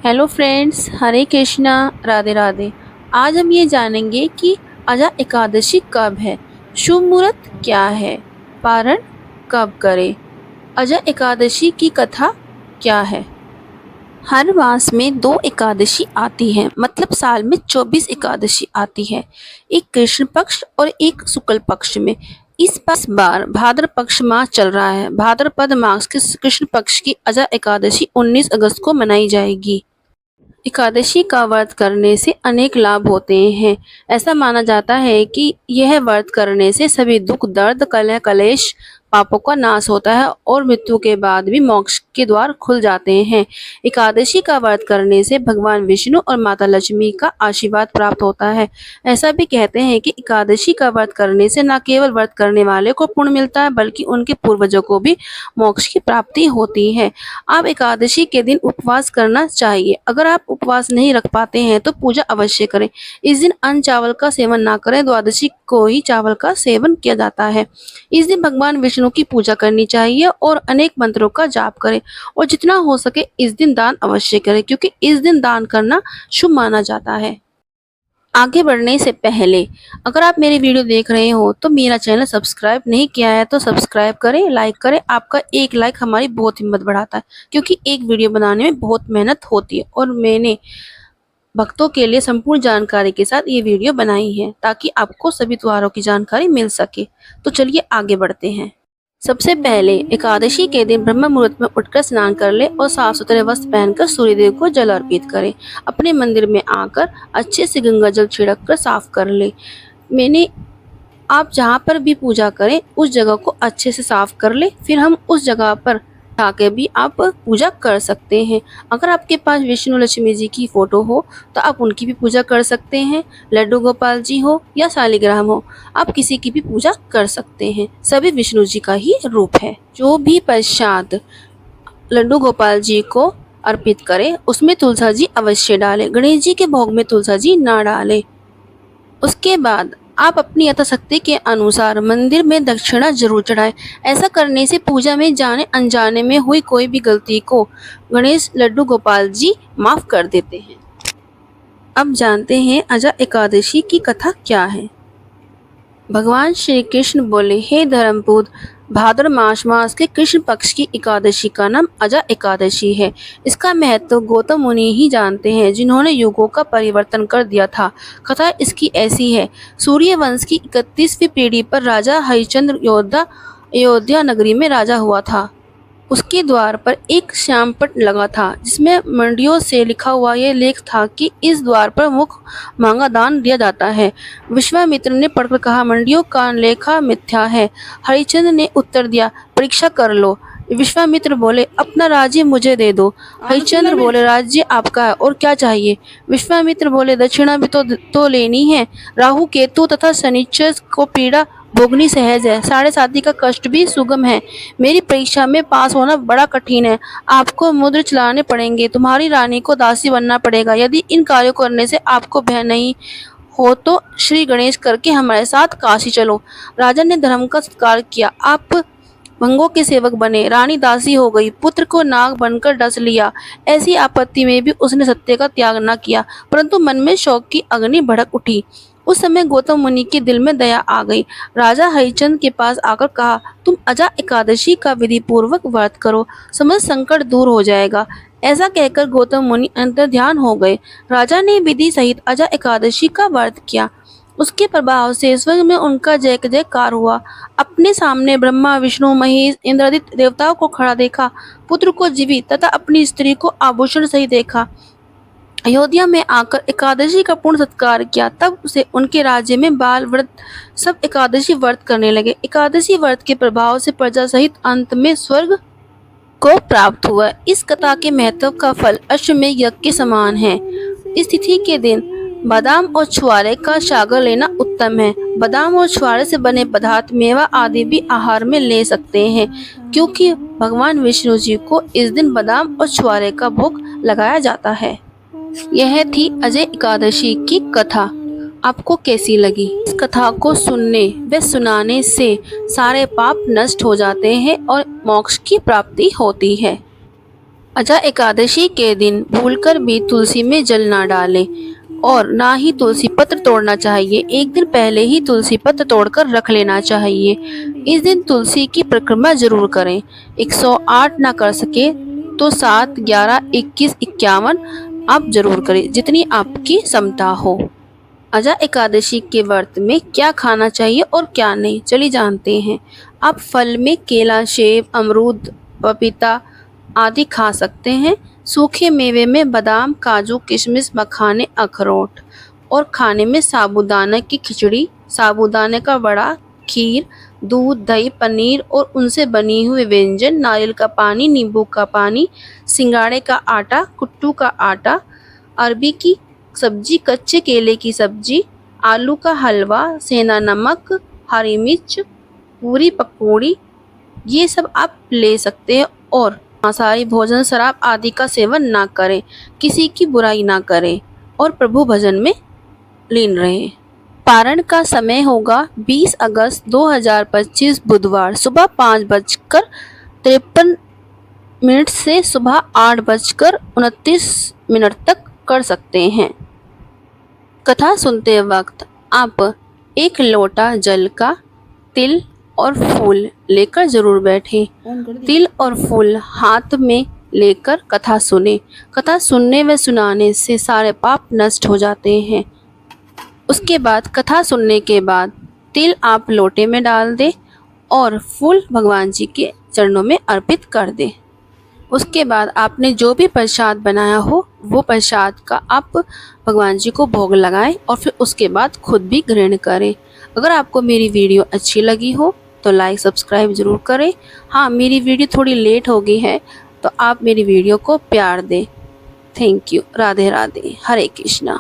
Hello friends, हरे कृष्णा, राधे राधे। आज हम ये जानेंगे कि आजा एकादशी कब है, शुभ मुहूर्त क्या है, पारण कब करें, आजा एकादशी की कथा क्या है। हर मास में 2 एकादशी आती है, मतलब साल में 24 एकादशी आती है। एक कृष्ण पक्ष और एक शुक्ल पक्ष में। इस बार भाद्र पक्ष मास चल रहा है। भाद्रपद मास के कृष्ण पक्ष की आजा एकादशी 19 अगस्त को मनाई जाएगी। एकादशी का व्रत करने से अनेक लाभ होते हैं। ऐसा माना जाता है कि यह व्रत करने से सभी दुख, दर्द, कलह, कलेश, पापों का नाश होता है और मृत्यु के बाद भी मोक्ष के द्वार खुल जाते हैं। एकादशी का व्रत करने से भगवान विष्णु और माता लक्ष्मी का आशीर्वाद प्राप्त होता है। ऐसा भी कहते हैं कि एकादशी का व्रत करने से न केवल व्रत करने वाले को पुण्य मिलता है, बल्कि उनके पूर्वजों को भी मोक्ष की प्राप्ति होती है। आप एकादशी के दिन उपवास करना चाहिए। अगर आप उपवास नहीं रख पाते हैं तो पूजा अवश्य करें। इस दिन अन्न चावल का सेवन ना करें। द्वादशी को ही चावल का सेवन किया जाता है। इस दिन भगवान विष्णु की पूजा करनी चाहिए और अनेक मंत्रों का जाप करें और जितना हो सके इस दिन दान अवश्य करें, क्योंकि इस दिन दान करना शुभ माना जाता है। आगे बढ़ने से पहले अगर आप मेरी वीडियो देख रहे हो तो मेरा चैनल सब्सक्राइब नहीं किया है तो सब्सक्राइब करें, लाइक करें। आपका एक लाइक हमारी बहुत हिम्मत बढ़ाता है, क्योंकि एक वीडियो बनाने में बहुत मेहनत होती है और मैंने भक्तों के लिए संपूर्ण जानकारी के साथ ये वीडियो बनाई है ताकि आपको सभी त्योहारों की जानकारी मिल सके। तो चलिए आगे बढ़ते हैं। सबसे पहले एकादशी के दिन ब्रह्म मुहूर्त में उठकर स्नान कर ले और साफ सुथरे वस्त्र पहनकर सूर्यदेव को जल अर्पित करें। अपने मंदिर में आकर अच्छे से गंगा जल छिड़क कर साफ कर ले। मैंने आप जहाँ पर भी पूजा करें उस जगह को अच्छे से साफ कर ले। फिर हम उस जगह पर जाके भी आप पूजा कर सकते हैं। अगर आपके पास विष्णु लक्ष्मी जी की फोटो हो तो आप उनकी भी पूजा कर सकते हैं। लड्डू गोपाल जी हो या शालिग्राम हो, आप किसी की भी पूजा कर सकते हैं। सभी विष्णु जी का ही रूप है। जो भी प्रसाद लड्डू गोपाल जी को अर्पित करें उसमें तुलसा जी अवश्य डालें। गणेश जी के भोग में तुलसा जी ना डालें। उसके बाद आप अपनी यथाशक्ति के अनुसार मंदिर में दक्षिणा जरूर चढ़ाएं। ऐसा करने से पूजा में जाने अनजाने में हुई कोई भी गलती को गणेश लड्डू गोपाल जी माफ कर देते हैं। अब जानते हैं आजा एकादशी की कथा क्या है। भगवान श्री कृष्ण बोले, हे धर्मपुत्र, भाद्र मास के कृष्ण पक्ष की एकादशी का नाम आजा एकादशी है। इसका महत्व गौतम मुनि ही जानते हैं, जिन्होंने युगों का परिवर्तन कर दिया था। कथा इसकी ऐसी है। सूर्य वंश की 31वीं पीढ़ी पर राजा हरिश्चंद्र अयोध्या नगरी में राजा हुआ था। उसके द्वार पर एक श्यामपट लगा था, जिसमें मंडियों से लिखा हुआ यह लेख था कि इस द्वार पर मुख मांगा दान दिया जाता है। विश्वामित्र ने पढ़कर कहा, मंडियों का लेखा मिथ्या है। हरिश्चंद्र ने उत्तर दिया, परीक्षा कर लो। विश्वामित्र बोले, अपना राज्य मुझे दे दो। हरिश्चंद्र बोले, राज्य आपका है और क्या चाहिए। विश्वामित्र बोले, दक्षिणा भी तो लेनी है। राहु केतु तथा शनिचर को पीड़ा भोगनी सहज है। साढ़े साथी का कष्ट भी सुगम है। मेरी परीक्षा में पास होना बड़ा कठिन है। आपको मुद्र चलाने पड़ेंगे। तुम्हारी रानी को दासी बनना पड़ेगा। यदि इन कार्यों करने से आपको भय नहीं हो तो श्री गणेश करके हमारे साथ काशी चलो। राजा ने धर्म का सत्कार किया। आप भंगों के सेवक बने। रानी दासी हो गई। पुत्र को नाग बनकर डस लिया। ऐसी आपत्ति में भी उसने सत्य का त्याग न किया, परंतु मन में शौक की अग्नि भड़क उठी। उस समय गौतम मुनि के दिल में दया आ गई। राजा हरिश्चंद्र के पास आकर कहा, तुम आजा एकादशी का विधि पूर्वक व्रत करो, समस्त संकट दूर हो जाएगा। ऐसा कहकर गौतम मुनि अंतर ध्यान हो गए। राजा ने विधि सहित आजा एकादशी का व्रत किया। उसके प्रभाव से स्वर्ग में उनका जय जयकार हुआ। अपने सामने ब्रह्मा, विष्णु, महेश, इंद्रादित्य देवताओं को खड़ा देखा। पुत्र को जीवित तथा अपनी स्त्री को आभूषण सहित देखा। अयोध्या में आकर एकादशी का पूर्ण सत्कार किया। तब से उनके राज्य में बाल व्रत सब एकादशी व्रत करने लगे। एकादशी व्रत के प्रभाव से प्रजा सहित अंत में स्वर्ग को प्राप्त हुआ। इस कथा के महत्व का फल अश्वमेध यज्ञ के समान है। इस तिथि के दिन बादाम और छुआरे का सागर लेना उत्तम है। बादाम और छुआरे से बने पदार्थ, मेवा आदि भी आहार में ले सकते हैं, क्योंकि भगवान विष्णु जी को इस दिन बादाम और छुआरे का भोग लगाया जाता है। यह थी अजय एकादशी की कथा। आपको कैसी लगी? इस कथा को सुनने व सुनाने से सारे पाप नष्ट हो जाते हैं और मोक्ष की प्राप्ति होती है। अजा एकादशी के दिन भूलकर भी तुलसी में जल ना डालें और ना ही तुलसी पत्र तोड़ना चाहिए। एक दिन पहले ही तुलसी पत्र तोड़कर रख लेना चाहिए। इस दिन तुलसी की परिक्रमा जरूर करें। 108 ना कर सके तो 7, 11, 21, 51 आप जरूर करें, जितनी आपकी क्षमता हो। अजा एकादशी के व्रत में क्या खाना चाहिए और क्या नहीं, चलिए जानते हैं। आप फल में केला, सेब, अमरूद, पपीता आदि खा सकते हैं। सूखे मेवे में बादाम, काजू, किशमिश, मखाने, अखरोट और खाने में साबूदाना की खिचड़ी, साबूदाने का वड़ा, खीर, दूध, दही, पनीर और उनसे बनी हुई व्यंजन, नारियल का पानी, नींबू का पानी, सिंगाड़े का आटा, कुट्टू का आटा, अरबी की सब्जी, कच्चे केले की सब्जी, आलू का हलवा, सेंधा नमक, हरी मिर्च, पूरी पकौड़ी, ये सब आप ले सकते हैं। और मांसाहारी भोजन, शराब आदि का सेवन ना करें, किसी की बुराई ना करें और प्रभु भजन में लीन रहें। पारण का समय होगा 20 अगस्त 2025 बुधवार सुबह 5:53 से सुबह 8:29 तक कर सकते हैं। कथा सुनते वक्त आप 1 लोटा जल का तिल और फूल लेकर जरूर बैठें। तिल और फूल हाथ में लेकर कथा सुने। कथा सुनने व सुनाने से सारे पाप नष्ट हो जाते हैं। उसके बाद कथा सुनने के बाद तिल आप लोटे में डाल दें और फूल भगवान जी के चरणों में अर्पित कर दें। उसके बाद आपने जो भी प्रसाद बनाया हो वो प्रसाद का आप भगवान जी को भोग लगाएं और फिर उसके बाद खुद भी ग्रहण करें। अगर आपको मेरी वीडियो अच्छी लगी हो तो लाइक सब्सक्राइब ज़रूर करें। हाँ, मेरी वीडियो थोड़ी लेट हो गई है तो आप मेरी वीडियो को प्यार दें। Thank you. Radhe Radhe. Hare Krishna.